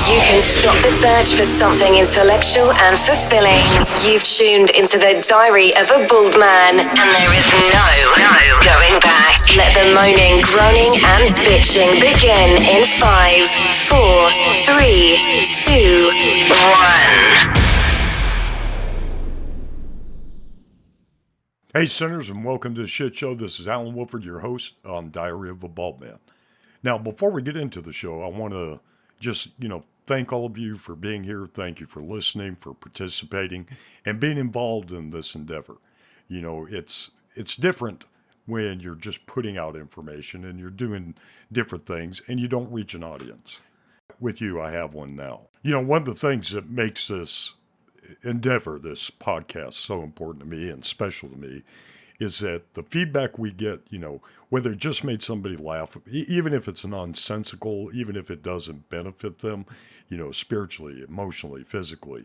You can stop the search for something intellectual and fulfilling. You've tuned into the diary of a bald man, and there is no going back. Let the moaning, groaning, and bitching begin in 5, 4, 3, 2, 1. Hey, sinners, and welcome to the Shit Show. This is Alan Woodford, your host on Diary of a Bald Man. Now, before we get into the show, I want to just, thank all of you for being here. Thank you for listening, for participating, and being involved in this endeavor. It's different when you're just putting out information and you're doing different things and you don't reach an audience. With you, I have one now. One of the things that makes this endeavor, this podcast, so important to me and special to me is that the feedback we get, whether it just made somebody laugh, even if it's nonsensical, even if it doesn't benefit them, spiritually, emotionally, physically,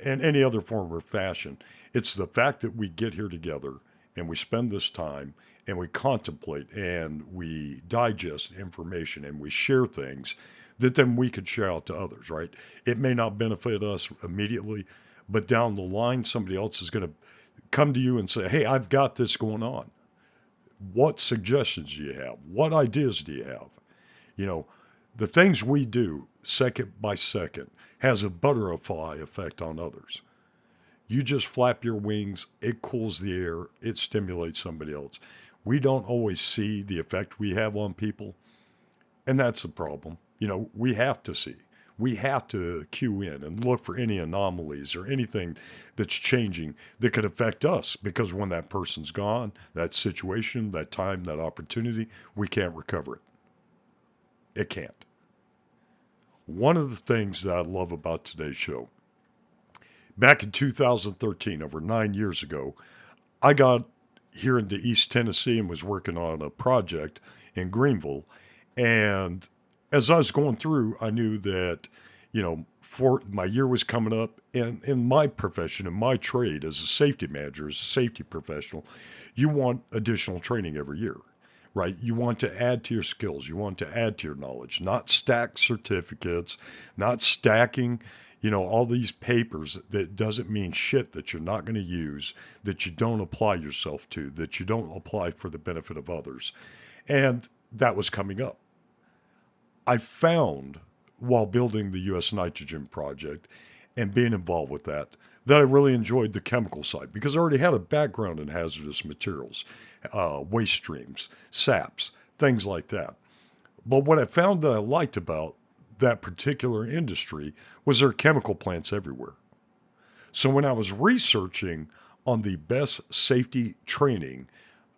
and any other form or fashion, it's the fact that we get here together and we spend this time and we contemplate and we digest information and we share things that then we could share out to others, right? It may not benefit us immediately, but down the line, somebody else is going to come to you and say, hey, I've got this going on. What suggestions do you have? What ideas do you have? The things we do second by second has a butterfly effect on others. You just flap your wings, it cools the air, it stimulates somebody else. We don't always see the effect we have on people, and that's the problem. We have to see. We have to cue in and look for any anomalies or anything that's changing that could affect us, because when that person's gone, that situation, that time, that opportunity, we can't recover it. It can't. One of the things that I love about today's show, back in 2013, over 9 years ago, I got here into East Tennessee and was working on a project in Greenville, and as I was going through, I knew that, for my year was coming up, and in my profession, in my trade as a safety manager, as a safety professional, you want additional training every year, right? You want to add to your skills. You want to add to your knowledge, not stack certificates, not stacking, all these papers that doesn't mean shit, that you're not going to use, that you don't apply yourself to, that you don't apply for the benefit of others. And that was coming up. I found, while building the U.S. nitrogen project and being involved with that I really enjoyed the chemical side, because I already had a background in hazardous materials, waste streams, saps, things like that. But what I found that I liked about that particular industry was there are chemical plants everywhere. So when I was researching on the best safety training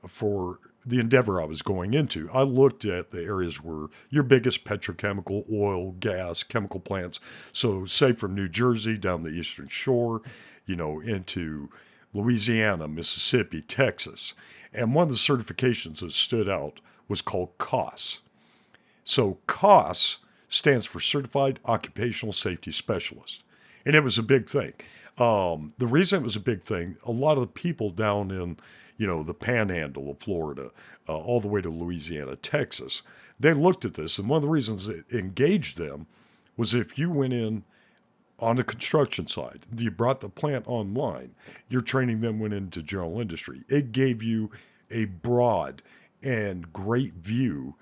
for the endeavor I was going into, I looked at the areas where your biggest petrochemical, oil, gas, chemical plants. So say from New Jersey down the Eastern Shore, into Louisiana, Mississippi, Texas. And one of the certifications that stood out was called COSS. So COSS stands for Certified Occupational Safety Specialist. And it was a big thing. The reason it was a big thing, a lot of the people down in the panhandle of Florida, all the way to Louisiana, Texas, they looked at this. And one of the reasons it engaged them was if you went in on the construction side, you brought the plant online, your training then went into general industry. It gave you a broad and great view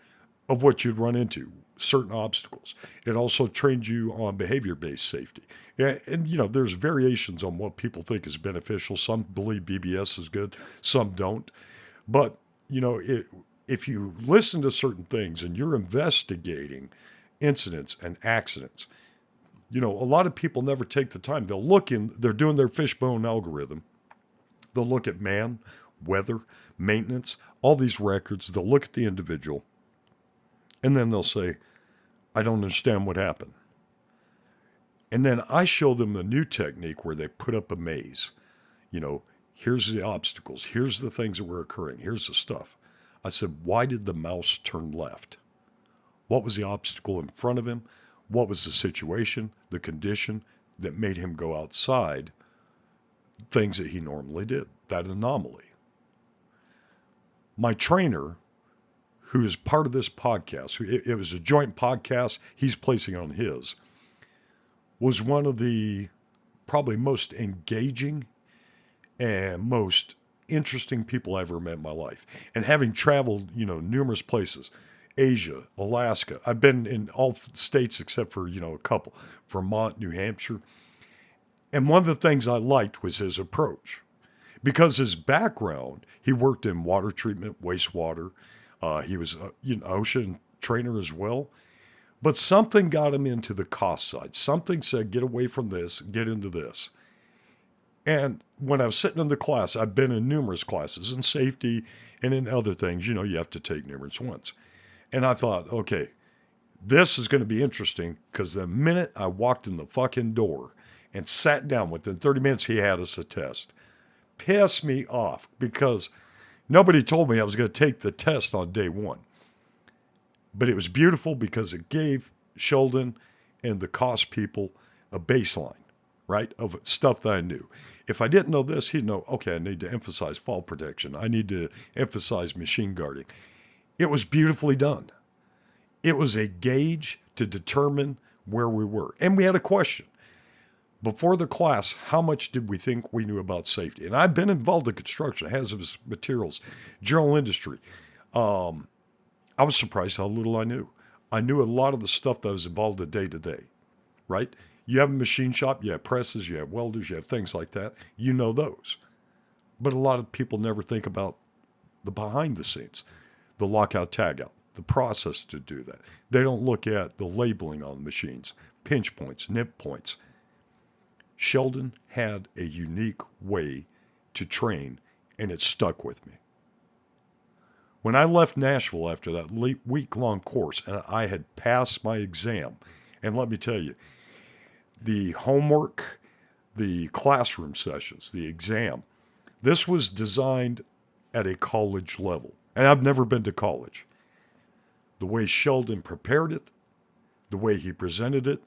of what you'd run into, certain obstacles. It also trained you on behavior-based safety. And there's variations on what people think is beneficial. Some believe BBS is good, some don't. But, if you listen to certain things and you're investigating incidents and accidents, a lot of people never take the time. They're doing their fishbone algorithm. They'll look at man, weather, maintenance, all these records. They'll look at the individual, and then they'll say, I don't understand what happened. And then I show them the new technique where they put up a maze. Here's the obstacles. Here's the things that were occurring. Here's the stuff. I said, why did the mouse turn left? What was the obstacle in front of him? What was the situation, the condition that made him go outside things that he normally did, that anomaly? My trainer, who is part of this podcast, it was a joint podcast, he's placing on his. was one of the probably most engaging and most interesting people I ever met in my life. And having traveled, numerous places, Asia, Alaska, I've been in all states except for, a couple, Vermont, New Hampshire. And one of the things I liked was his approach. Because his background, he worked in water treatment, wastewater. He was an ocean trainer as well. But something got him into the COSS side. Something said, get away from this, get into this. And when I was sitting in the class, I've been in numerous classes in safety and in other things. You have to take numerous ones. And I thought, okay, this is going to be interesting, because the minute I walked in the fucking door and sat down, within 30 minutes, he had us a test. Pissed me off, because nobody told me I was going to take the test on day one. But it was beautiful because it gave Sheldon and the COSS people a baseline, right, of stuff that I knew. If I didn't know this, he'd know, okay, I need to emphasize fall protection. I need to emphasize machine guarding. It was beautifully done. It was a gauge to determine where we were. And we had a question. Before the class, how much did we think we knew about safety? And I've been involved in construction, hazardous materials, general industry. I was surprised how little I knew. I knew a lot of the stuff that was involved in day to day, right? You have a machine shop, you have presses, you have welders, you have things like that. You know those. But a lot of people never think about the behind the scenes, the lockout, tagout, the process to do that. They don't look at the labeling on the machines, pinch points, nip points. Sheldon had a unique way to train, and it stuck with me. When I left Nashville after that week-long course, and I had passed my exam, and let me tell you, the homework, the classroom sessions, the exam, this was designed at a college level. And I've never been to college. The way Sheldon prepared it, the way he presented it,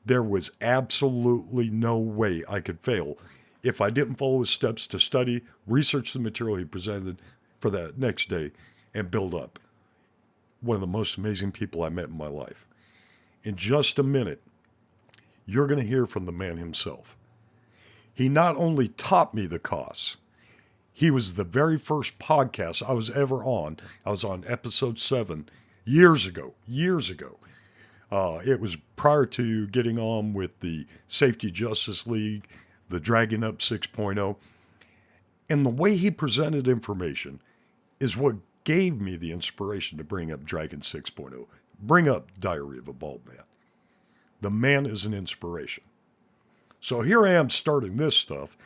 there was absolutely no way I could fail if I didn't follow his steps to study, research the material he presented for that next day, and build up. One of the most amazing people I met in my life. In just a minute, you're going to hear from the man himself. He not only taught me the COSS, he was the very first podcast I was ever on. I was on episode 7 years ago. It was prior to getting on with the Safety Justice League, the Dragging Up 6.0. And the way he presented information is what gave me the inspiration to bring up Dragon 6.0, bring up Diary of a Bald Man. The man is an inspiration. So here I am starting this stuff,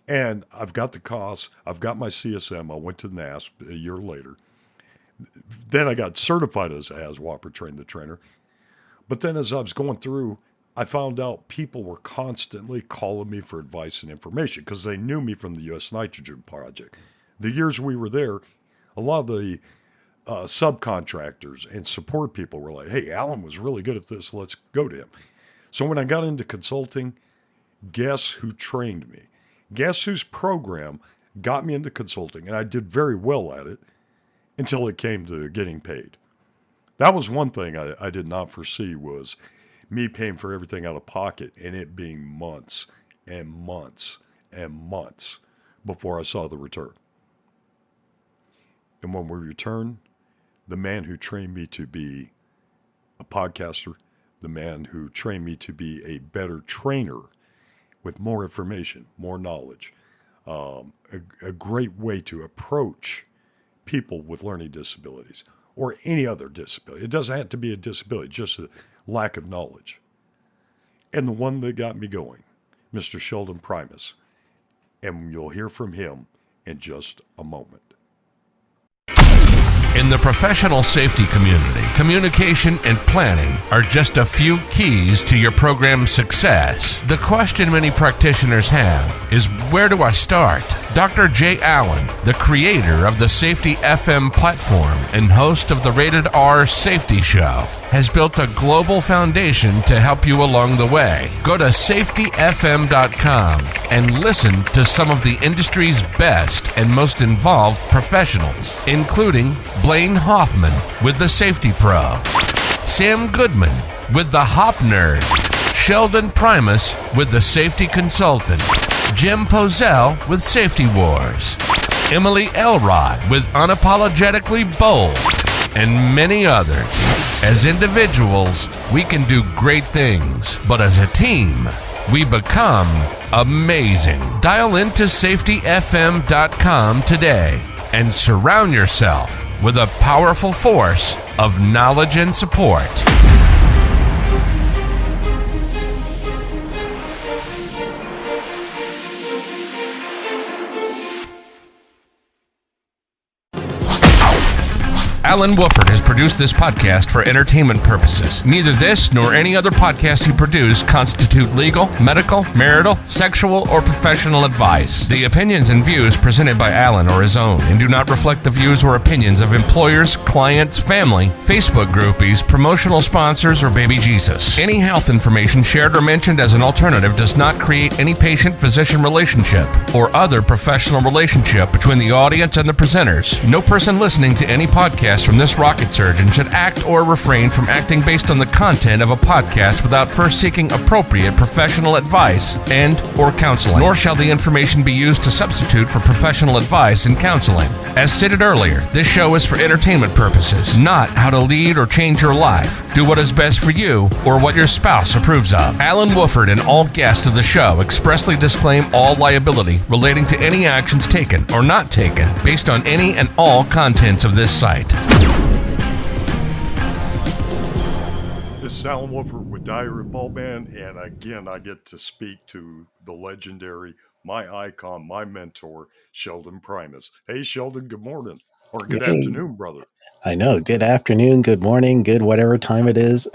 and I've got the COSS, I've got my CSM, I went to NASP a year later. Then I got certified as ASWAPer, trained the trainer. But then as I was going through, I found out people were constantly calling me for advice and information because they knew me from the U.S. Nitrogen Project. The years we were there, a lot of the subcontractors and support people were like, hey, Alan was really good at this, let's go to him. So when I got into consulting, guess who trained me? Guess whose program got me into consulting? And I did very well at it until it came to getting paid. That was one thing I did not foresee, was me paying for everything out of pocket and it being months and months and months before I saw the return. And when we returned, the man who trained me to be a podcaster, the man who trained me to be a better trainer with more information, more knowledge, a great way to approach people with learning disabilities or any other disability. It doesn't have to be a disability, just a lack of knowledge. And the one that got me going, Mr. Sheldon Primus. And you'll hear from him in just a moment. In the professional safety community, communication and planning are just a few keys to your program's success. The question many practitioners have is, where do I start? Dr. Jay Allen, the creator of the Safety FM platform and host of the Rated R Safety Show, has built a global foundation to help you along the way. Go to safetyfm.com and listen to some of the industry's best and most involved professionals, including Blaine Hoffman with the Safety Pro, Sam Goodman with the Hop Nerd, Sheldon Primus with The Safety Consultant, Jim Pozell with Safety Wars, Emily Elrod with Unapologetically Bold, and many others. As individuals, we can do great things, but as a team, we become amazing. Dial into safetyfm.com today and surround yourself with a powerful force of knowledge and support. Alan Wooford has produced this podcast for entertainment purposes. Neither this nor any other podcast he produced constitute legal, medical, marital, sexual, or professional advice. The opinions and views presented by Alan are his own and do not reflect the views or opinions of employers, clients, family, Facebook groupies, promotional sponsors, or baby Jesus. Any health information shared or mentioned as an alternative does not create any patient-physician relationship or other professional relationship between the audience and the presenters. No person listening to any podcast from this rocket surgeon should act or refrain from acting based on the content of a podcast without first seeking appropriate professional advice and or counseling, nor shall the information be used to substitute for professional advice and counseling. As stated earlier, this show is for entertainment purposes, not how to lead or change your life. Do what is best for you or what your spouse approves of. Alan Wooford and all guests of the show expressly disclaim all liability relating to any actions taken or not taken based on any and all contents of this site. This is Alan Wooford with Diary of a Bald Man, and again, I get to speak to the legendary, my icon, my mentor, Sheldon Primus. Hey, Sheldon, good morning. Or good afternoon, brother. I know. Good afternoon, good morning, good whatever time it is.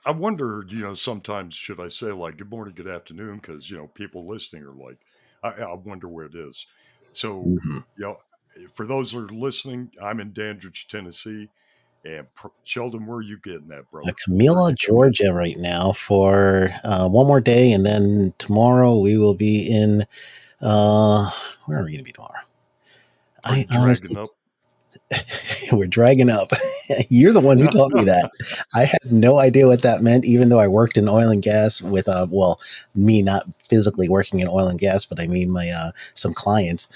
I wonder, sometimes should I say like good morning, good afternoon? Because, people listening are like, I wonder where it is. So, for those that are listening, I'm in Dandridge, Tennessee. And Sheldon, where are you getting that, brother? Camilla, Georgia right now for one more day. And then tomorrow we will be in, where are we going to be tomorrow? Dragging up. We're dragging up. You're the one who taught me that. I had no idea what that meant, even though I worked in oil and gas with, me not physically working in oil and gas, but I mean my some clients.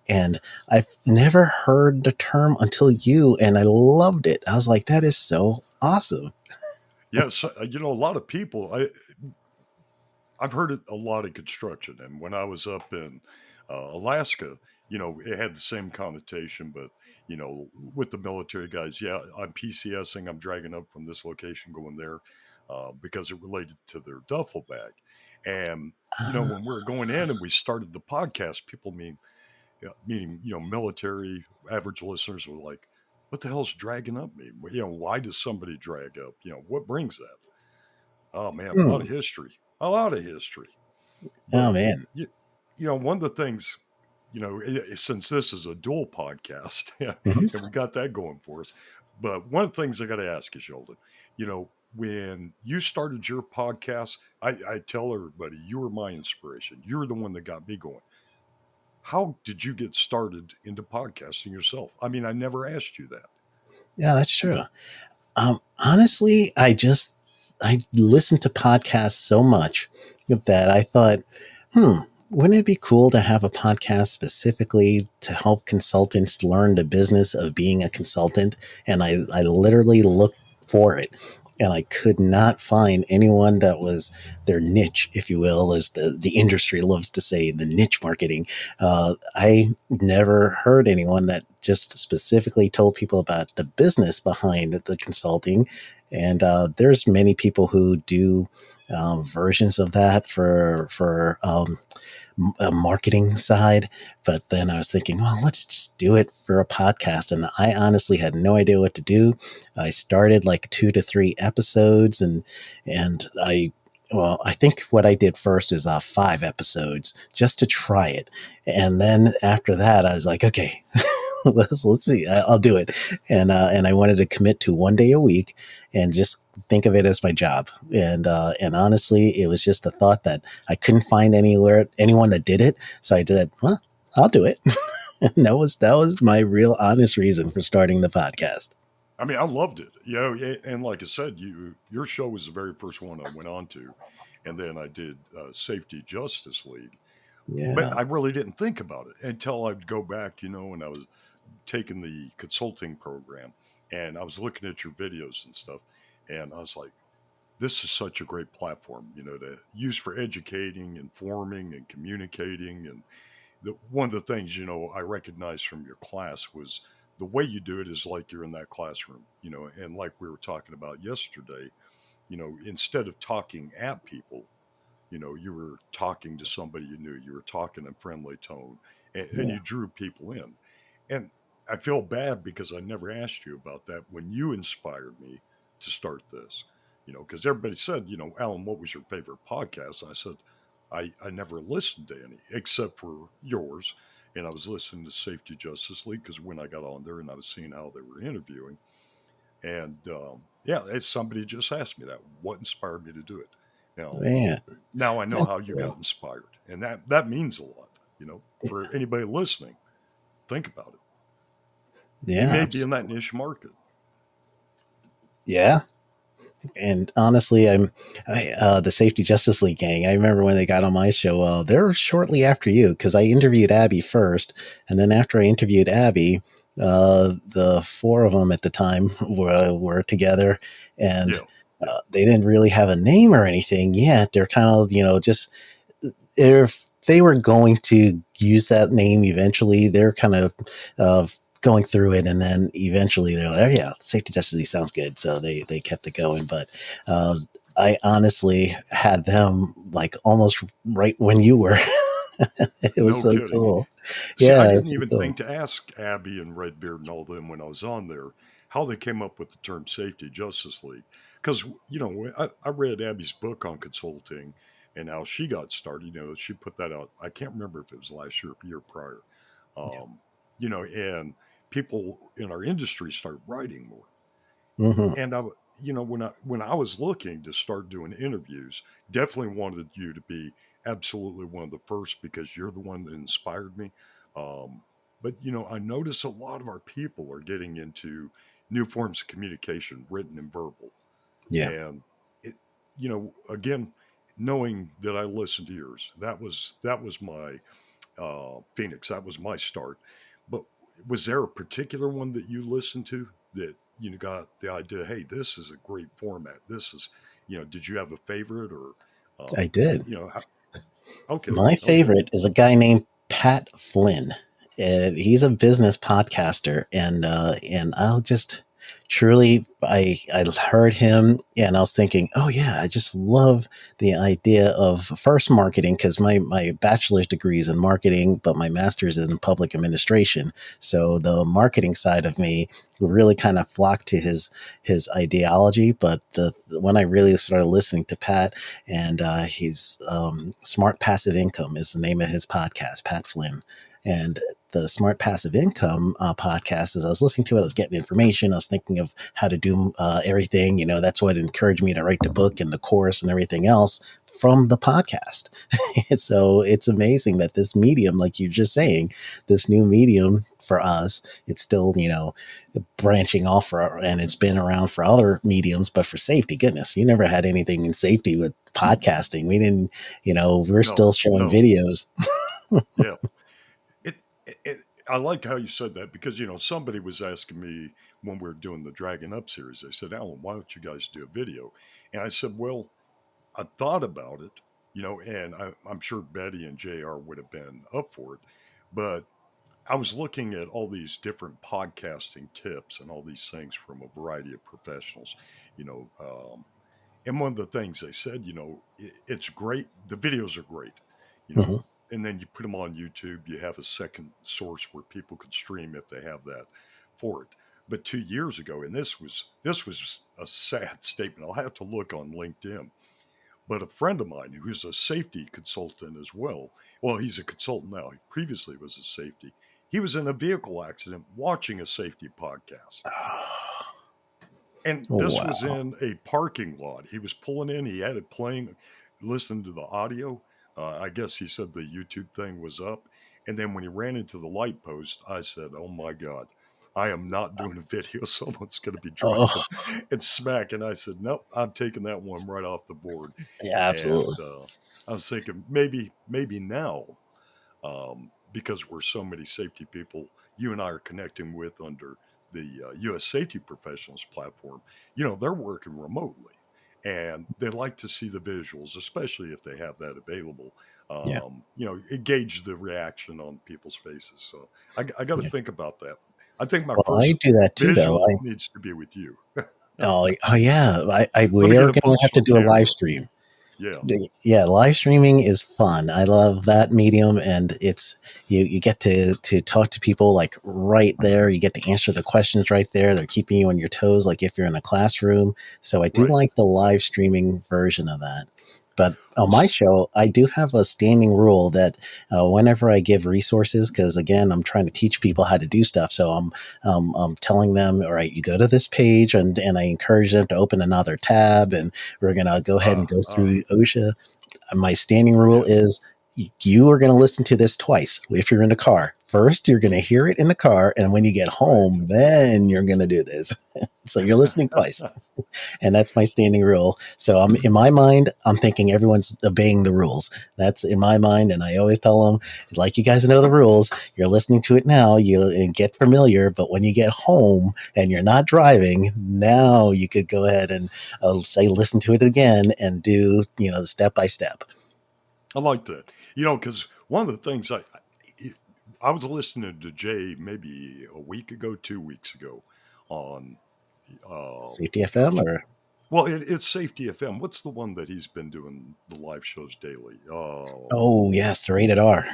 And I've never heard the term until you, and I loved it. I was like, that is so awesome. Yes, a lot of people, I've heard it a lot in construction. And when I was up in Alaska, it had the same connotation, but with the military guys, I'm PCSing, I'm dragging up from this location going there because it related to their duffel bag. And, when we were going in and we started the podcast, people meaning, military average listeners were like, what the hell's dragging up mean? Why does somebody drag up? What brings that? Oh, man, a lot of history. Oh, man. One of the things, since this is a dual podcast, and we got that going for us. But one of the things I got to ask you, Sheldon, when you started your podcast, I tell everybody, you were my inspiration. You're the one that got me going. How did you get started into podcasting yourself? I mean, I never asked you that. Yeah, that's true. Honestly, I listened to podcasts so much that I thought, wouldn't it be cool to have a podcast specifically to help consultants learn the business of being a consultant? And I literally looked for it, and I could not find anyone that was their niche, if you will, as the industry loves to say, the niche marketing. I never heard anyone that just specifically told people about the business behind the consulting. And there's many people who do versions of that for a marketing side. But then I was thinking, well, let's just do it for a podcast. And I honestly had no idea what to do. I started like 2 to 3 episodes and I think what I did first is 5 episodes just to try it. And then after that, I was like, okay, let's see, I'll do it. And I wanted to commit to 1 day a week and just think of it as my job. And honestly, it was just a thought that I couldn't find anyone that did it. So I did, well, I'll do it. And that was my real honest reason for starting the podcast. I mean, I loved it. And like I said, your show was the very first one I went on to, and then I did Safety Justice League. But Yeah. I really didn't think about it until I'd go back, and I was taking the consulting program, and I was looking at your videos and stuff, and I was like, this is such a great platform, to use for educating, informing, and communicating. And one of the things, I recognized from your class was the way you do it is like you're in that classroom, and like we were talking about yesterday, instead of talking at people, you were talking to somebody you knew, you were talking in friendly tone, and Yeah. you drew people in. And I feel bad because I never asked you about that when you inspired me to start this, because everybody said, Alan, what was your favorite podcast? And I said, I never listened to any except for yours. And I was listening to Safety Justice League because when I got on there and I was seeing how they were interviewing, and yeah, it's somebody just asked me that, what inspired me to do it? Now, Man, now I know that's how you got cool. inspired, and that means a lot, for anybody listening. Think about it. You Yeah. may be in that niche market. Yeah. And honestly, the Safety Justice League gang. I remember when they got on my show. They're shortly after you because I interviewed Abby first, and then after I interviewed Abby, the four of them at the time were together, and Yeah, yeah, they didn't really have a name or anything yet. They're kind of just if they were going to use that name eventually, they're kind of going through it, and then eventually they're like, oh, yeah, Safety Justice sounds good, so they kept it going. But I honestly had them like almost right when you were. It was no so kidding. cool. See, I Yeah, didn't it's so even cool. think to ask Abby and Redbeard and all them when I was on there how they came up with the term Safety Justice League. Because, I read Abby's book on consulting and how she got started. She put that out. I can't remember if it was last year or year prior. Yeah. Um, and people in our industry started writing more. Hmm. And when I was looking to start doing interviews, definitely wanted you to be absolutely one of the first because you're the one that inspired me. Um, but I notice a lot of our people are getting into new forms of communication, written and verbal. Yeah. And it, again, knowing that I listened to yours, that was my Phoenix. That was my start. But was there a particular one that you listened to that got the idea? Hey, this is a great format. This is, did you have a favorite or, I um, did. how, okay, My okay, favorite is a guy named Pat Flynn. He's a business podcaster, and I'll just truly, I heard him, and I was thinking, oh yeah, I just love the idea of first marketing because my bachelor's degree is in marketing, but my master's is in public administration. So the marketing side of me really kind of flocked to his ideology. But when I really started listening to Pat, and he's Smart Passive Income is the name of his podcast, Pat Flynn. And the Smart Passive Income podcast, as I was listening to it, I was getting information. I was thinking of how to do everything. That's what encouraged me to write the book and the course and everything else from the podcast. So it's amazing that this medium, like you're just saying, this new medium for us, it's still, branching off and it's been around for other mediums, but for safety, goodness, you never had anything in safety with podcasting. We didn't, we're still no, showing no, videos. yeah. I like how you said that because somebody was asking me when we were doing the Dragon Up series. They said, Alan, why don't you guys do a video? And I said, well, I thought about it, and I'm sure Betty and JR would have been up for it, but I was looking at all these different podcasting tips and all these things from a variety of professionals, you know, um, and one of the things they said, it's great. The videos are great, you know, Mhm. and then you put them on YouTube. You have a second source where people could stream if they have that for it. But 2 years ago, and this was a sad statement. I'll have to look on LinkedIn. But a friend of mine who's a safety consultant as well, he's a consultant now. He previously was a safety. He was in a vehicle accident watching a safety podcast. And Oh, this was wow. in a parking lot. He was pulling in, he had it playing, listening to the audio. I guess he said the YouTube thing was up. And then when he ran into the light post, I said, oh my God. I am not doing a video. Someone's going to be Oh, driving and smacking. I said, nope, I'm taking that one right off the board. yeah, And absolutely. I was thinking maybe now, because we're so many safety people, you and I are connecting with under the U.S. Safety Professionals platform. They're working remotely, and they like to see the visuals, especially if they have that available. Yeah, Engage the reaction on people's faces. So I got to yeah. think about that. I think my Well, I first do that too, though. visual needs to be with you. Oh yeah. Let me We get are a going to have to functional do a live camera. stream. Yeah, Yeah, live streaming is fun. I love that medium, and it's you get to talk to people like right there. You get to answer the questions right there. They're keeping you on your toes, like if you're in a classroom. So I do right. like the live streaming version of that. But on Well, my show, I do have a standing rule that whenever I give resources, because again, I'm trying to teach people how to do stuff. So I'm telling them, all right, you go to this page, and I encourage them to open another tab, and we're going to go ahead and go uh, through OSHA. My standing rule yeah. is you are going to listen to this twice if you're in the car. First, you're going to hear it in the car, and when you get Right. home, then you're going to do this. So you're listening twice, and that's my standing rule. So I'm in my mind, I'm thinking everyone's obeying the rules. That's in my mind, and I always tell them, like, you guys know the rules. You're listening to it now. You get familiar, but when you get home and you're not driving, now you could go ahead and say listen to it again and do step by step. I like that. Because one of the things I was listening to Jay maybe a week ago, 2 weeks ago, on Safety FM gosh, or well, it's Safety FM. What's the one that he's been doing the live shows daily? oh yes, the rated R.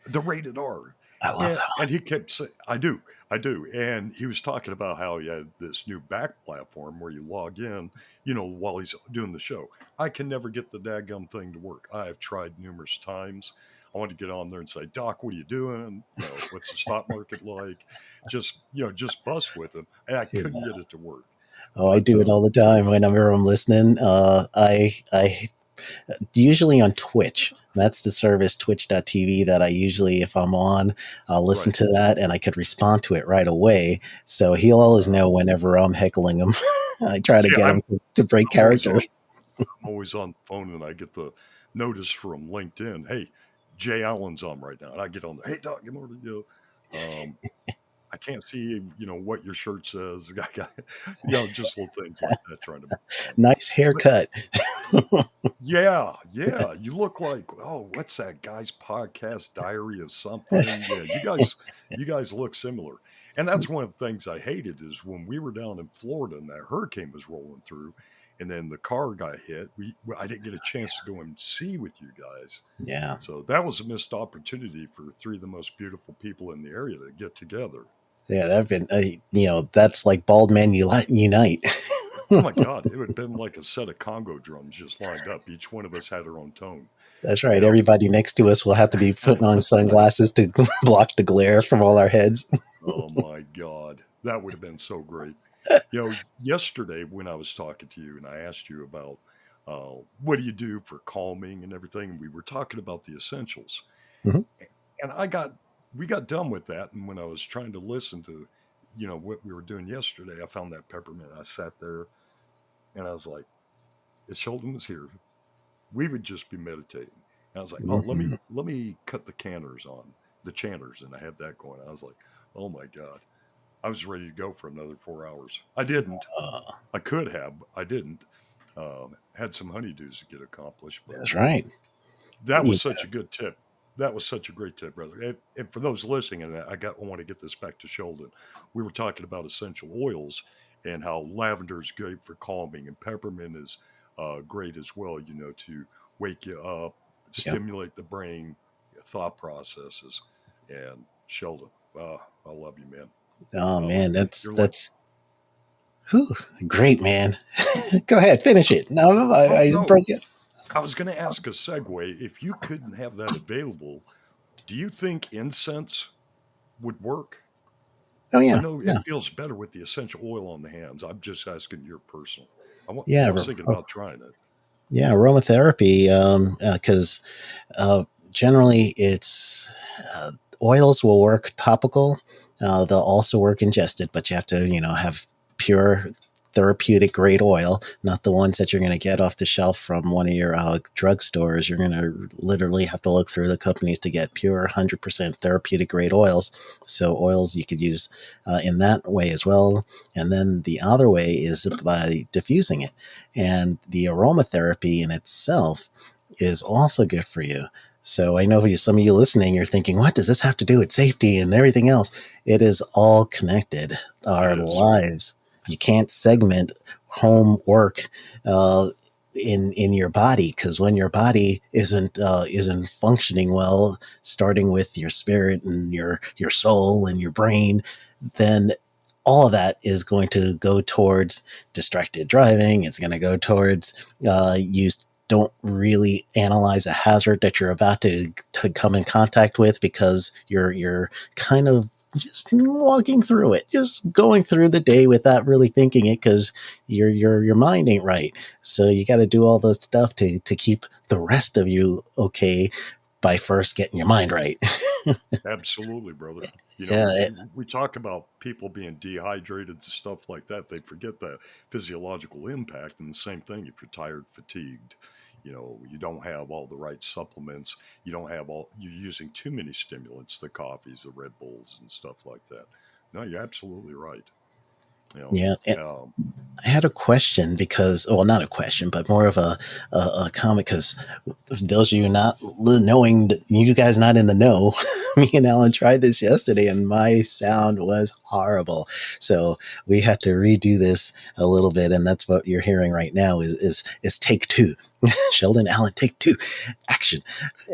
The Rated R. I love And he kept saying, I do. And he was talking about how he had this new back platform where you log in, while he's doing the show. I can never get the daggum thing to work. I have tried numerous times. I want to get on there and say, Doc, what are you doing? What's the stock market like? Just bust with him. And I that. couldn't get it to work. Oh, I But do it all the time whenever I'm listening. I usually on Twitch. That's the service twitch.tv that I usually, if I'm on, I'll listen right. to that and I could respond to it right away. So he'll always Uh, know whenever I'm heckling him. I try to yeah, get I'm, him to break I'm always character. on I'm always on the phone and I get the notice from LinkedIn. Hey, Jay Allen's on right now. And I get on there. Hey, Doc, good morning. I can't see, what your shirt says. Just little things like that, trying to be funny. Nice But haircut. yeah, yeah, you look like, oh, what's that guy's podcast, Diary of something? Yeah, you guys look similar. And that's one of the things I hated is when we were down in Florida and that hurricane was rolling through, and then the car got hit. I didn't get a chance to go and see with you guys. Yeah. So that was a missed opportunity for three of the most beautiful people in the area to get together. Yeah, that've been, that's like bald men unite. Oh my God, it would have been like a set of Congo drums just lined up. Each one of us had our own tone. That's You right. know, Everybody next to us will have to be putting on sunglasses to block the glare from all our heads. oh my God, that would have been so great. Yesterday when I was talking to you and I asked you about what do you do for calming and everything, and we were talking about the essentials. Mhm. And we got done with that. And when I was trying to listen to, what we were doing yesterday, I found that peppermint. I sat there and I was like, if Sheldon was here, we would just be meditating. And I was like, oh, Mhm. let me cut the canners on the chanters. And I had that going. I was like, oh my God. I was ready to go for another 4 hours. I didn't. Uh, I could have. I didn't. Had some honeydews to get accomplished, but that's right. that Yeah. was such a good tip. That was such a great tip, brother. And for those listening, and I want to get this back to Sheldon. We were talking about essential oils and how lavender is great for calming, and peppermint is great as well. To wake you up, Yeah. stimulate the brain, thought processes. And Sheldon, I love you, man. Oh man, that's You're like, that's whew, great, man. Go ahead, finish it. No, oh I no, broke it. I was going to ask a segue. If you couldn't have that available, do you think incense would work? Oh I yeah, know it yeah, feels better with the essential oil on the hands. I'm just asking your personal. I yeah, was thinking about trying it. yeah. Aromatherapy, because generally it's uh, oils will work topical, They'll also work ingested, but you have to, have pure therapeutic grade oil, not the ones that you're going to get off the shelf from one of your drugstores. You're going to literally have to look through the companies to get pure 100% therapeutic grade oils. So oils you could use in that way as well. And then the other way is by diffusing it. And the aromatherapy in itself is also good for you. So I know some of you listening, you're thinking, what does this have to do with safety and everything else? It is all connected. Our lives. You can't segment home work in your body, because when your body isn't functioning well, starting with your spirit and your soul and your brain, then all of that is going to go towards distracted driving. It's going to go towards you don't really analyze a hazard that you're about to come in contact with, because you're kind of just walking through it, just going through the day without really thinking it, because your mind ain't right. So you got to do all the stuff to keep the rest of you okay by first getting your mind right. Absolutely, brother. Yeah, We talk about people being dehydrated and stuff like that. They forget the physiological impact. And the same thing if you're tired, fatigued, you don't have all the right supplements. You're using too many stimulants, the coffees, the Red Bulls, and stuff like that. No, you're absolutely right. yeah. Um, I had a question because, well, not a question, but more of a comment, because those of you not knowing, you guys not in the know, me and Alan tried this yesterday and my sound was horrible. So we had to redo this a little bit. And that's what you're hearing right now is take two. Sheldon, Alan, take two, action.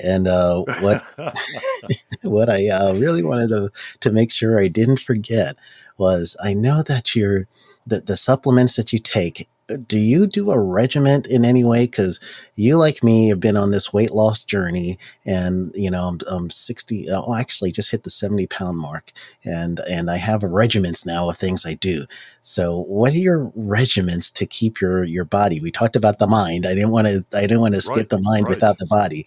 And what I really wanted to make sure I didn't forget was, I know that the supplements that you take, do you do a regiment in any way? Because you, like me, have been on this weight loss journey, and I'm 60. Oh, actually, just hit the 70-pound mark, and I have regiments now of things I do. So, what are your regiments to keep your body? We talked about the mind. I didn't want to skip right, the mind right. without the body.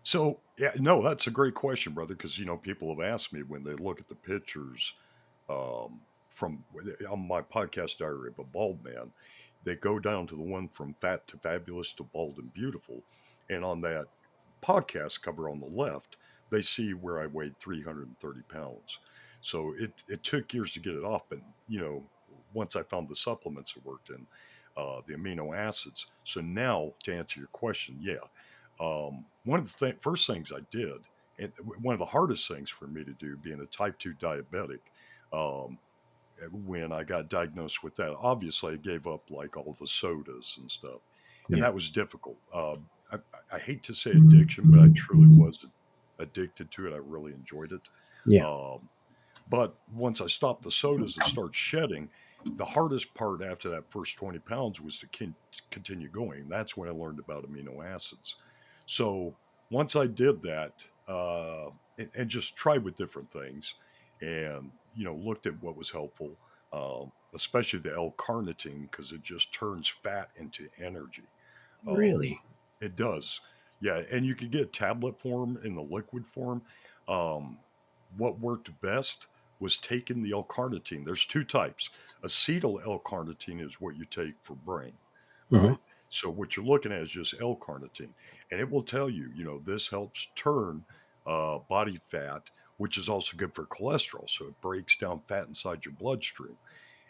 So, yeah, no, that's a great question, brother, because, people have asked me when they look at the pictures um, from on my podcast diary of a bald man, they go down to the one from fat to fabulous to bald and beautiful. And on that podcast cover on the left, they see where I weighed 330 pounds. So it took years to get it off. But, once I found the supplements that worked in the amino acids. So now to answer your question, yeah. One of the first things I did, and one of the hardest things for me to do, being a type 2 diabetic, um, when I got diagnosed with that, obviously I gave up like all the sodas and stuff, and Yeah, that was difficult. I, I hate to say addiction, but I truly was addicted to it. I really enjoyed it. yeah, Um, but once I stopped the sodas and started shedding, the hardest part after that first 20 pounds was to continue going. That's when I learned about amino acids. So once I did that, and just tried with different things, and looked at what was helpful, especially the L-carnitine, because it just turns fat into energy. Um, really. it does, yeah. And you can get tablet form in the liquid form. Um, what worked best was taking the L-carnitine. There's two types. Acetyl L-carnitine is what you take for brain, Hmm. right? So what you're looking at is just L-carnitine, and it will tell you, this helps turn body fat, which is also good for cholesterol. So it breaks down fat inside your bloodstream.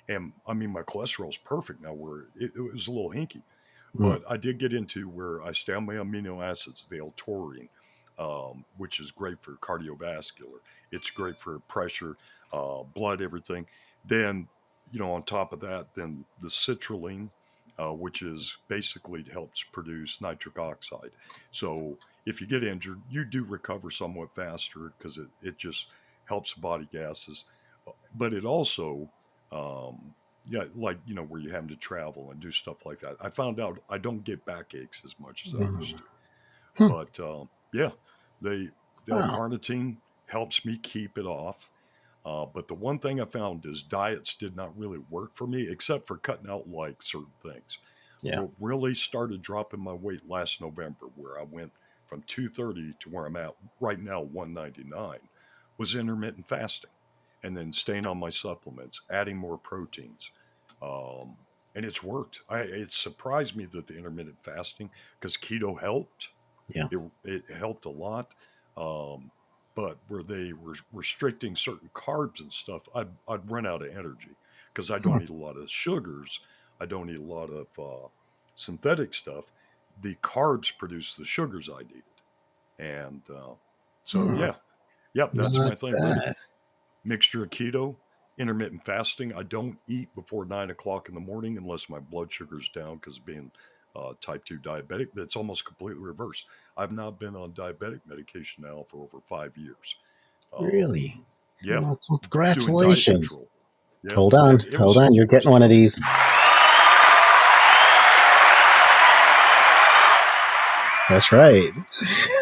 And I mean, my cholesterol's perfect now, where it was a little hinky, Mm, but I did get into where I stay on my amino acids, the L-taurine, which is great for cardiovascular. It's great for pressure, blood, everything. Then, on top of that, then the citrulline, which is basically helps produce nitric oxide. So if you get injured, you do recover somewhat faster because it just helps body gases. But it also, um, yeah, like, where you're having to travel and do stuff like that. I found out I don't get backaches as much as I mm, used to. hmm, But yeah, the wow. L-carnitine helps me keep it off. But the one thing I found is diets did not really work for me, except for cutting out like certain things. Yeah. What really started dropping my weight last November, where I went from 230 to where I'm at right now, 199, was intermittent fasting. and then staying on my supplements, adding more proteins. And it's worked. It surprised me that the intermittent fasting, because keto helped. Yeah. It helped a lot. Um, but where they were restricting certain carbs and stuff, I'd run out of energy because I don't eat a lot of sugars. I don't eat a lot of synthetic stuff. The carbs produce the sugars I needed. And so, Hmm. yeah, yep, that's Not my thing, buddy. bad. Mixture of keto, intermittent fasting. I don't eat before 9 o'clock in the morning unless my blood sugar's down because being type 2 diabetic. That's almost completely reversed. I've not been on diabetic medication now for over 5 years. Um, Really? yeah, Well, doing diet congratulations. control. Yeah, Hold on. it Hold was on. You're it was getting one of tough. these. That's right.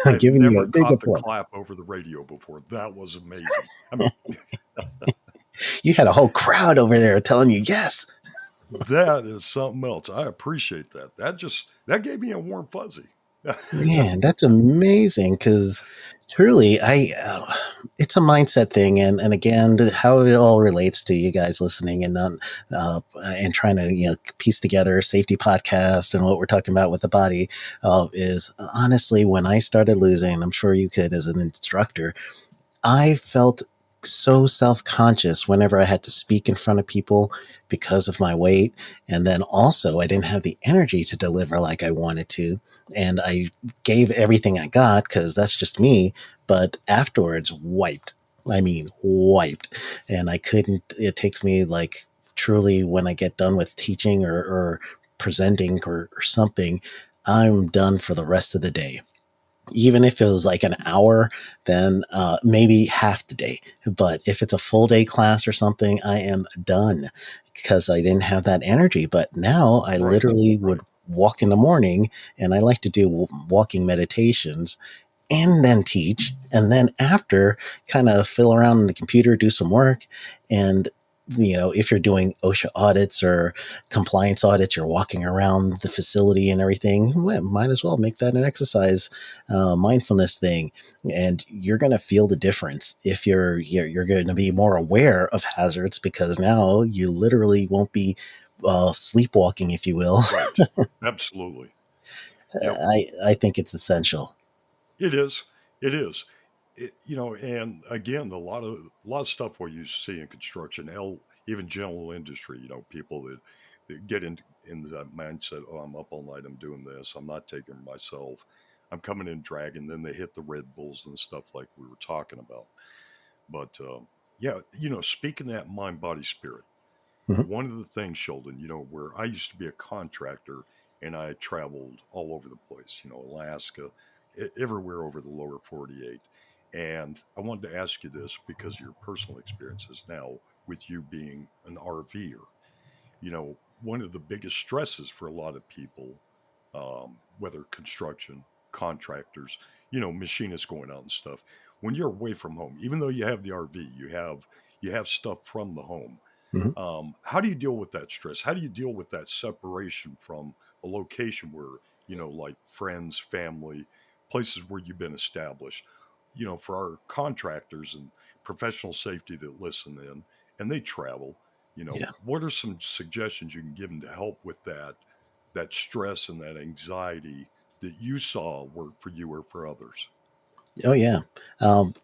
I'm I've giving you never a big caught the applause. clap over the radio before. That was amazing. I mean, You had a whole crowd over there telling you yes. that is something else. I appreciate that. That gave me a warm fuzzy. Man, that's amazing because truly, it's a mindset thing, and again, how it all relates to you guys listening and not, and trying to piece together a safety podcast and what we're talking about with the body is honestly when I started losing. I'm sure you could as an instructor. I felt so self-conscious whenever I had to speak in front of people because of my weight. And then also I didn't have the energy to deliver like I wanted to. And I gave everything I got because that's just me. But afterwards, wiped. I mean, wiped. And I couldn't, it takes me like truly when I get done with teaching or presenting or something, I'm done for the rest of the day. Even if it was like an hour, then maybe half the day. But if it's a full day class or something, I am done because I didn't have that energy. But now I Right, literally right. would walk in the morning and I like to do walking meditations and then teach. And then after, kind of fill around on the computer, do some work. And if you're doing OSHA audits or compliance audits, you're walking around the facility and everything, well, might as well make that an exercise mindfulness thing. And you're going to feel the difference if you're going to be more aware of hazards because now you literally won't be sleepwalking, if you will. Right. Absolutely. Yep. I think it's essential. It is. It is. And again, a lot of stuff what you see in construction, even general industry. People that get into that mindset. Oh, I'm up all night. I'm doing this. I'm not taking myself. I'm coming in dragging. Then they hit the Red Bulls and stuff like we were talking about. But yeah, speaking that mind, body, spirit. Mhm. One of the things, Sheldon, where I used to be a contractor and I traveled all over the place, Alaska, everywhere over the lower 48. And I wanted to ask you this because of your personal experiences now with you being an RVer. One of the biggest stresses for a lot of people, whether construction, contractors, machinists going out and stuff, when you're away from home, even though you have the RV, you have stuff from the home. Mhm. How do you deal with that stress? How do you deal with that separation from a location where, like friends, family, places where you've been established? For our contractors and professional safety that listen in and they travel, Yeah. what are some suggestions you can give them to help with that stress and that anxiety that you saw work for you or for others? Oh yeah. Um,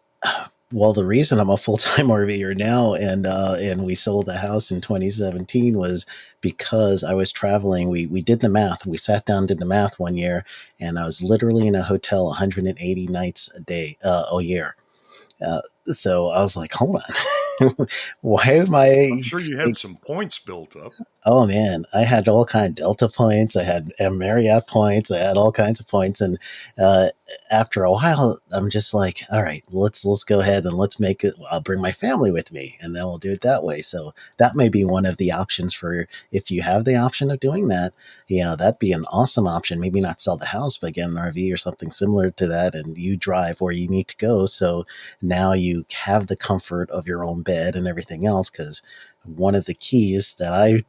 well, the reason I'm a full time RVer now, and we sold the house in 2017 was because I was traveling. We did the math. We sat down, did the math one year, and I was literally in a hotel 180 nights a year. Uh, so I was like, hold on, why am I'm I? sure you had some points built up. Oh man, I had all kind of Delta points. I had Marriott points. I had all kinds of points, and uh, after a while, I'm just like, all right, let's go ahead and let's make it. I'll bring my family with me, and then we'll do it that way. So that may be one of the options for if you have the option of doing that. That'd be an awesome option. Maybe not sell the house, but get an RV or something similar to that, and you drive where you need to go. So now you have the comfort of your own bed and everything else. Because one of the keys that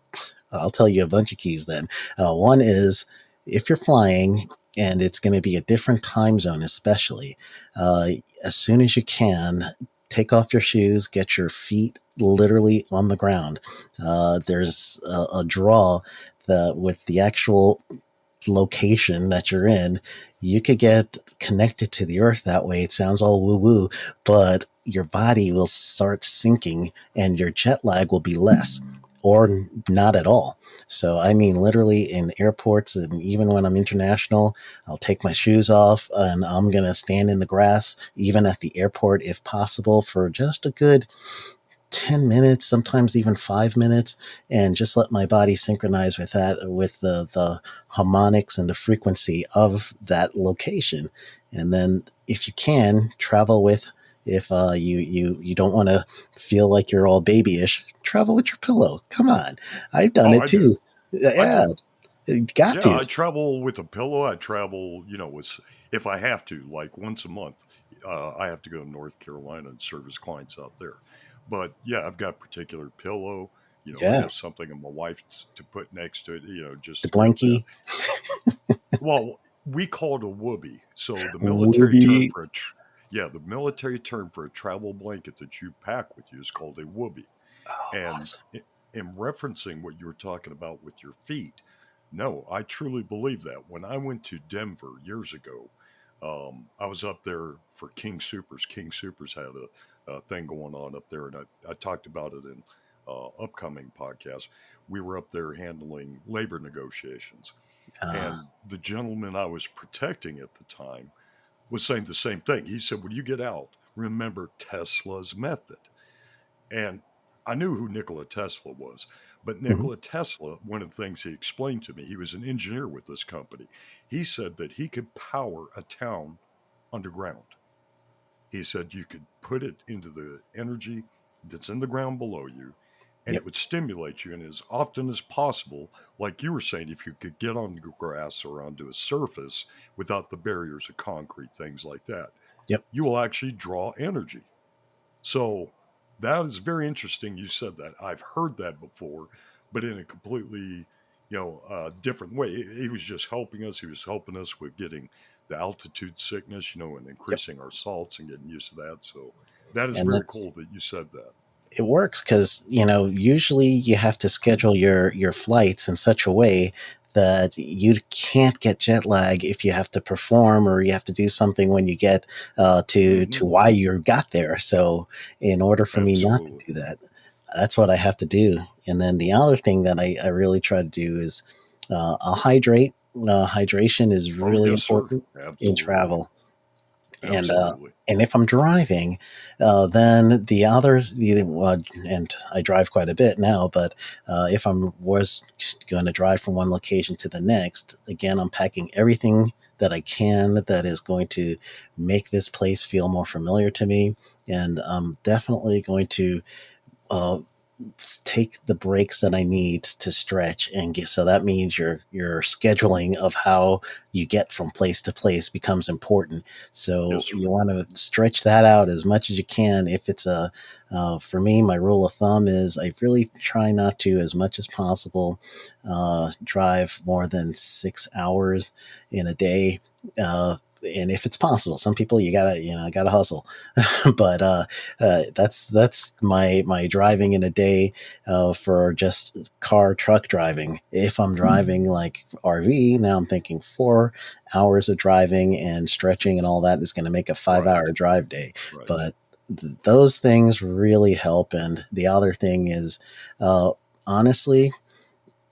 I'll tell you a bunch of keys then. One is if you're flying and it's going to be a different time zone, especially as soon as you can, take off your shoes, get your feet literally on the ground. There's a draw that with the actual location that you're in, you could get connected to the earth that way. It sounds all woo woo, but your body will start sinking and your jet lag will be less or not at all. So, I mean, literally in airports and even when I'm international, I'll take my shoes off and I'm going to stand in the grass, even at the airport, if possible, for just a good 10 minutes, sometimes even 5 minutes, and just let my body synchronize with that, with the harmonics and the frequency of that location. And then if you can travel with, if you don't want to feel like you're all babyish, travel with your pillow. Come on. I've done Oh, it I do. too. I Yeah. do. You got Yeah, to. I travel with a pillow. I travel, with if I have to, like once a month. I have to go to North Carolina and service clients out there. But yeah, I've got a particular pillow. I Yeah. have something in my wife to put next to it. Just The to go with that. blankie. Well, we call it a whoopee. So Whoopee. the military term for a travel blanket that you pack with you is called a whoopee. Oh, And awesome. in referencing what you were talking about with your feet, no, I truly believe that. When I went to Denver years ago, I was up there for King Supers. King Supers had a thing going on up there, and I talked about it in upcoming podcasts. We were up there handling labor negotiations. Uh, And the gentleman I was protecting at the time was saying the same thing. He said, when you get out, remember Tesla's method. And I knew who Nikola Tesla was, but mhm. Nikola Tesla, one of the things he explained to me, he was an engineer with this company. He said that he could power a town underground. He said you could put it into the energy that's in the ground below you and it Yep. would stimulate you. And as often as possible, like you were saying, if you could get on the grass or onto a surface without the barriers of concrete, things like that, Yep. you will actually draw energy. So that is very interesting. You said that. I've heard that before, but in a completely, different way. He was just helping us. He was helping us with getting the altitude sickness, and Yep. increasing our salts and getting used to that. So that is And very that's cool that you said that. it works because usually you have to schedule your flights in such a way that you can't get jet lag if you have to perform or you have to do something when you get to Hmm. why you got there. So in order for me not to Absolutely. do that, that's what I have to do. And then the other thing that I really try to do is I'll hydrate. Hydration is Oh, really yes, sir. important in Absolutely. travel. and uh, Absolutely. and if I'm driving, then and I drive quite a bit now, but if I'm was going to drive from one location to the next, again, I'm packing everything that I can that is going to make this place feel more familiar to me, and I'm definitely going to uh, take the breaks that I need to stretch and get. So that means your scheduling of how you get from place to place becomes important. So Yes, sir. you want to stretch that out as much as you can. If it's for me, my rule of thumb is I really try not to, as much as possible, drive more than 6 hours in a day. And if it's possible, some people gotta hustle, but that's my driving in a day for just car truck driving. If I'm driving like RV, now I'm thinking 4 hours of driving and stretching and all that is going to make a 5 hour Right. drive day. Right. But those things really help. And the other thing is, uh, honestly,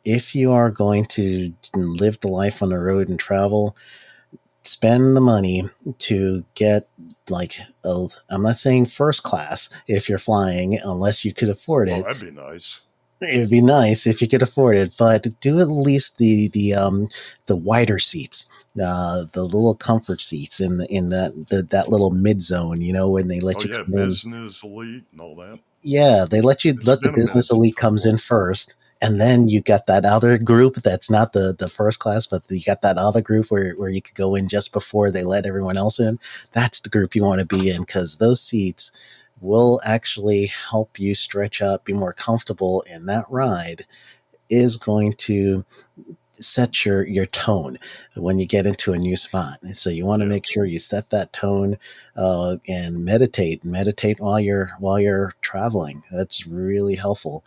if you are going to live the life on the road and travel, spend the money to get like I'm not saying first class if you're flying unless you could afford Oh, it. that'd be nice. It'd be nice if you could afford it, but do at least the wider seats, the little comfort seats in that little mid zone. When they let Oh, you yeah. come in. Business elite and all that. Yeah, they It's let the been a minute business since elite I've comes in flown. first, and Yeah. then you got that other group that's not the first class, but you got that other group where you could go in just before they let everyone else in. That's the group you want to be in because those seats will actually help you stretch up, be more comfortable, and that ride is going to set your tone when you get into a new spot. And so you want to Yeah. make sure you set that tone and meditate while you're traveling. That's really helpful.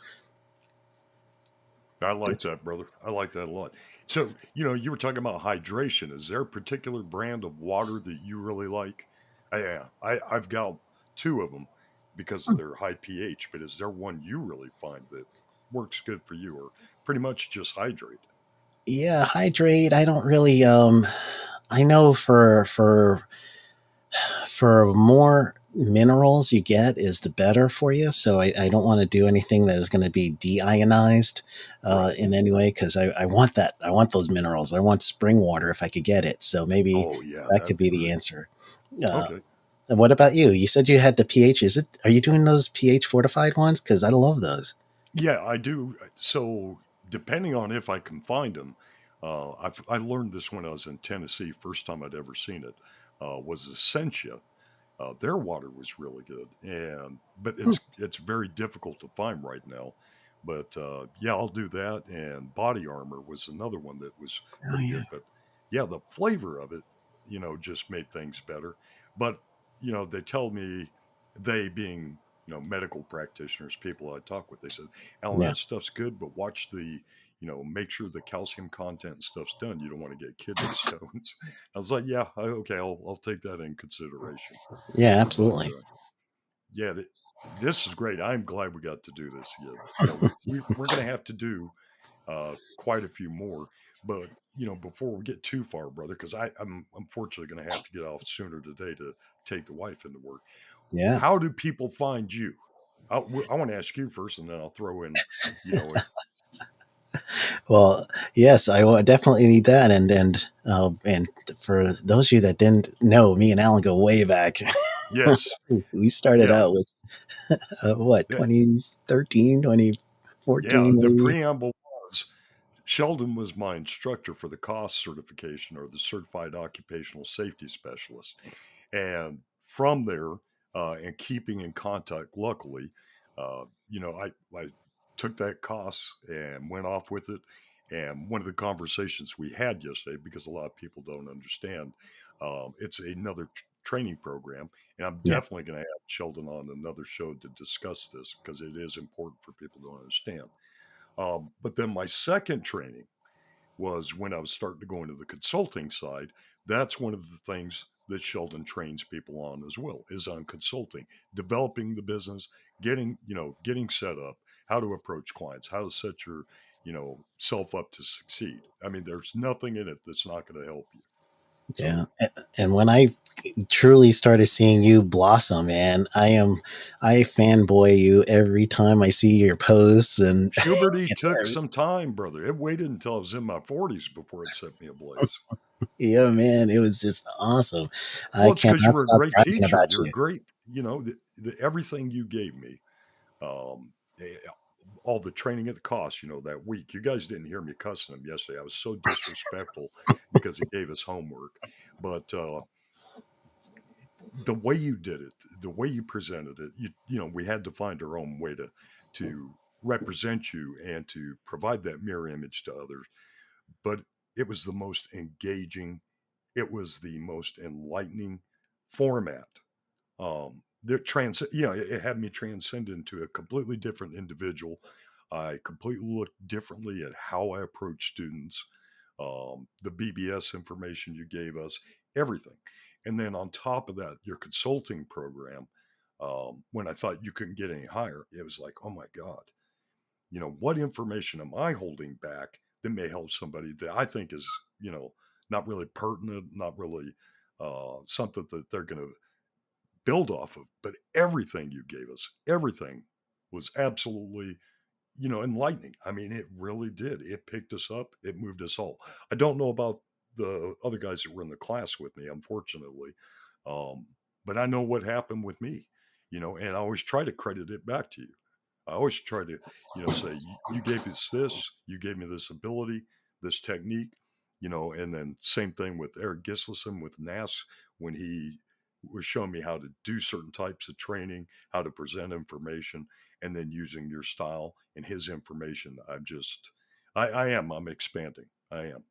I like It's, that, brother. I like that a lot. So, you were talking about hydration. Is there a particular brand of water that you really like? Yeah, I've got two of them because of their high pH, but is there one you really find that works good for you, or pretty much just hydrate? yeah, hydrate. I don't really. I know for more minerals you get is the better for you. So I don't want to do anything that is going to be deionized Right. in any way because I want that. I want those minerals. I want spring water if I could get it. So maybe Oh, yeah, that could that'd be be the great. answer. Uh, Okay. and what about you? You said you had the pH. Are you doing those pH fortified ones? Because I love those. Yeah, I do. So, depending on if I can find them, I learned this when I was in Tennessee. First time I'd ever seen it was Essentia. Their water was really good, but Hmm. it's very difficult to find right now. But yeah, I'll do that. And Body Armor was another one that was Oh pretty yeah, good. But yeah, the flavor of it, just made things better. But they tell me, they being medical practitioners, people I talk with, they said, Alan, yeah, that stuff's good, but watch make sure the calcium content and stuff's done. You don't want to get kidney stones. I was like, yeah, okay, I'll take that in consideration. yeah. But Absolutely. yeah, this is great. I'm glad we got to do this. Yeah, we're going to have to do quite a few more. But before we get too far, brother, because I'm unfortunately going to have to get off sooner today to take the wife into work. Yeah. How do people find you? I want to ask you first, and then I'll throw in, you know, Well, yes, definitely need that. And for those of you that didn't know, me and Alan go way back. yes, We started yeah, out with what yeah, 2013, yeah. 2014, The maybe. preamble was Sheldon was my instructor for the COSS certification, or the Certified Occupational Safety Specialist. And from there, and keeping in contact, luckily, I took that course and went off with it. And one of the conversations we had yesterday, because a lot of people don't understand, it's another training program. And I'm Yeah, definitely going to have Sheldon on another show to discuss this because it is important for people to understand. But then my second training was when I was starting to go into the consulting side. That's one of the things that Sheldon trains people on as well, is on consulting, developing the business, getting set up, how to approach clients, how to set your, self up to succeed. I mean, there's nothing in it that's not going to help you. yeah. So And when I truly started seeing you blossom, man, I fanboy you every time I see your posts and puberty took every- some time, brother. It waited until I was in my 40s before it set me ablaze. yeah, man, it was just awesome. I Well, it's because you cannot were a stop great bragging teacher. about You're you. great. Everything you gave me, um, eh, all the training at the cost, that week. You guys didn't hear me cussing him yesterday. I was so disrespectful because he gave us homework. But the way you did it, the way you presented it, we had to find our own way to represent you and to provide that mirror image to others. But it was the most engaging, it was the most enlightening format. It had me transcend into a completely different individual. I completely looked differently at how I approach students. The BBS information you gave us, everything. And then on top of that, your consulting program, when I thought you couldn't get any higher, it was like, oh my God, what information am I holding back that may help somebody that I think is, not really pertinent, not really something that they're going to build off of. But everything you gave us, everything was absolutely, enlightening. I mean, it really did. It picked us up. It moved us all. I don't know about the other guys that were in the class with me, unfortunately. Um, but I know what happened with me, and I always try to credit it back to you. I always try to, say, you gave us this, you gave me this ability, this technique, and then same thing with Eric Gislason with NAS when he was showing me how to do certain types of training, how to present information, and then using your style and his information. I'm expanding. I am.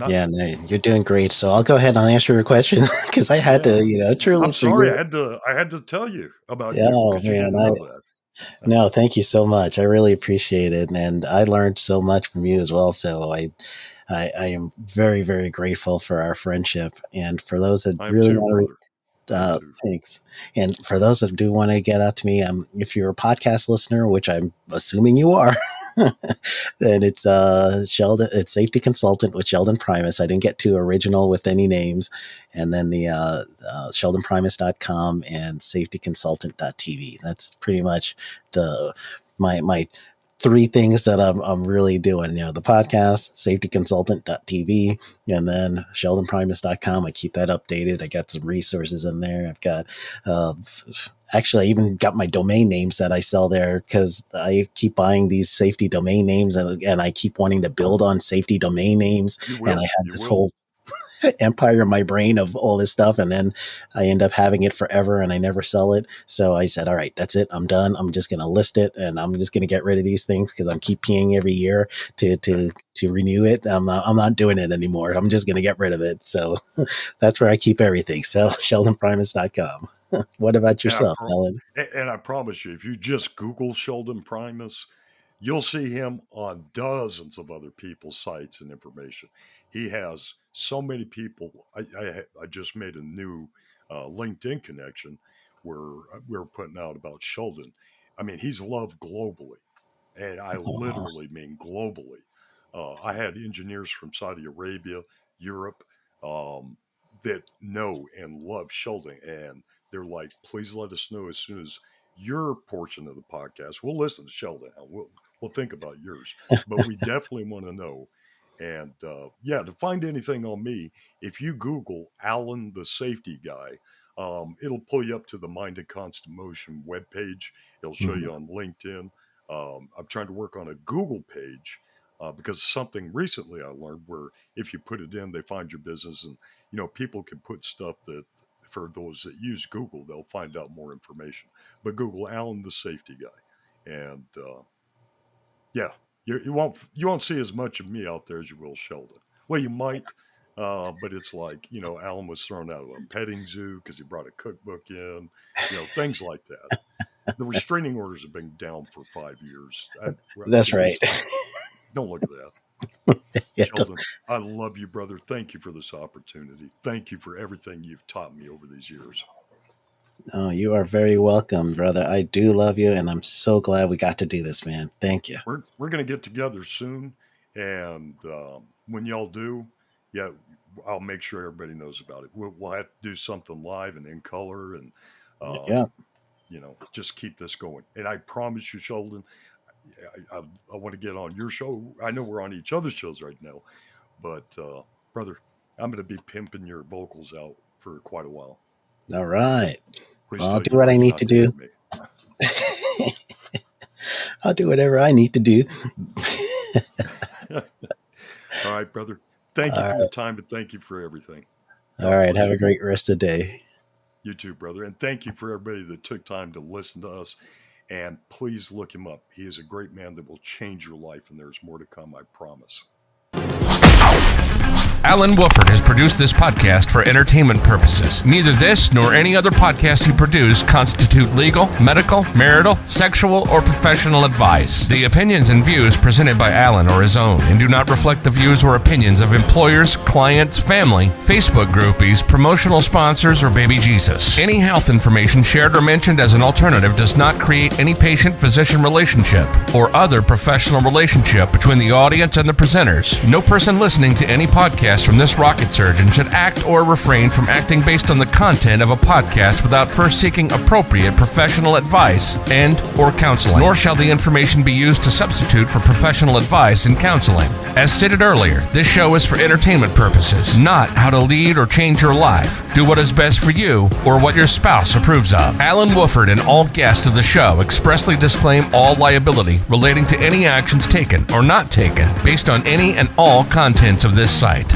Yeah, no, you're doing great. So I'll go ahead and answer your question because I had to, truly I'm for sorry. you. I had to tell you about you Oh because you man, didn't know that. no, thank you so much. I really appreciate it, and I learned so much from you as well. So I am very, very grateful for our friendship, and for those that I am really too, want brother. I am to, too. thanks. And for those that do want to get out to me, if you're a podcast listener, which I'm assuming you are, then it's Sheldon. It's Safety Consultant with Sheldon Primus. I didn't get too original with any names, and then the SheldonPrimus.com and SafetyConsultant.tv. That's pretty much my three things that I'm really doing. The podcast, SafetyConsultant.tv, and then SheldonPrimus.com. I keep that updated. I got some resources in there. I've got actually, I even got my domain names that I sell there because I keep buying these safety domain names and I keep wanting to build on safety domain names. You will. And I have this whole empire in my brain of all this stuff. And then I end up having it forever and I never sell it. So I said, all right, that's it. I'm done. I'm just going to list it and I'm just going to get rid of these things because I'm keep paying every year to renew it. I'm not doing it anymore. I'm just going to get rid of it. So that's where I keep everything. So SheldonPrimus.com. What about yourself, Alan? And I promise you, if you just Google Sheldon Primus, you'll see him on dozens of other people's sites and information. He has so many people. I just made a new LinkedIn connection where we're putting out about Sheldon. I mean, he's loved globally, and I literally mean globally. I had engineers from Saudi Arabia, Europe, that know and love Sheldon, and they're like, please let us know as soon as your portion of the podcast. We'll listen to Sheldon. We'll think about yours, but we definitely want to know. And to find anything on me, if you Google Alan the Safety Guy, it'll pull you up to the Minded Constant Motion webpage. It'll show you on LinkedIn. I'm trying to work on a Google page because something recently I learned where if you put it in, they find your business, and people can put stuff that for those that use Google, they'll find out more information. But Google Alan the Safety Guy, and you won't see as much of me out there as you will Sheldon. Well, you might, but it's like Alan was thrown out of a petting zoo because he brought a cookbook in, things like that. The restraining orders have been down for 5 years. That's right. Don't look at that. Yeah, Sheldon, I love you, brother. Thank you for this opportunity. Thank you for everything you've taught me over these years. Oh, you are very welcome, brother. I do love you, and I'm so glad we got to do this, man. Thank you. We're going to get together soon, and when y'all do, I'll make sure everybody knows about it. We'll have to do something live and in color, and just keep this going. And I promise you, Sheldon, I want to get on your show. I know we're on each other's shows right now, but brother, I'm going to be pimping your vocals out for quite a while. All right. Please I'll do what I need to do. I'll do whatever I need to do. All right, brother. Thank you for your time, and thank you for everything. All right. Have a great rest of the day. You too, brother. And thank you for everybody that took time to listen to us. And please look him up. He is a great man that will change your life, and there's more to come, I promise. Alan Wooford has produced this podcast for entertainment purposes. Neither this nor any other podcast he produced constitute legal, medical, marital, sexual, or professional advice. The opinions and views presented by Alan are his own and do not reflect the views or opinions of employers, clients, family, Facebook groupies, promotional sponsors, or baby Jesus. Any health information shared or mentioned as an alternative does not create any patient-physician relationship or other professional relationship between the audience and the presenters. No person listening to any podcast from this rocket surgeon should act or refrain from acting based on the content of a podcast without first seeking appropriate professional advice and or counseling. Nor shall the information be used to substitute for professional advice and counseling. As stated earlier, this show is for entertainment purposes, not how to lead or change your life. Do what is best for you or what your spouse approves of. Alan Wooford and all guests of the show expressly disclaim all liability relating to any actions taken or not taken based on any and all contents of this site.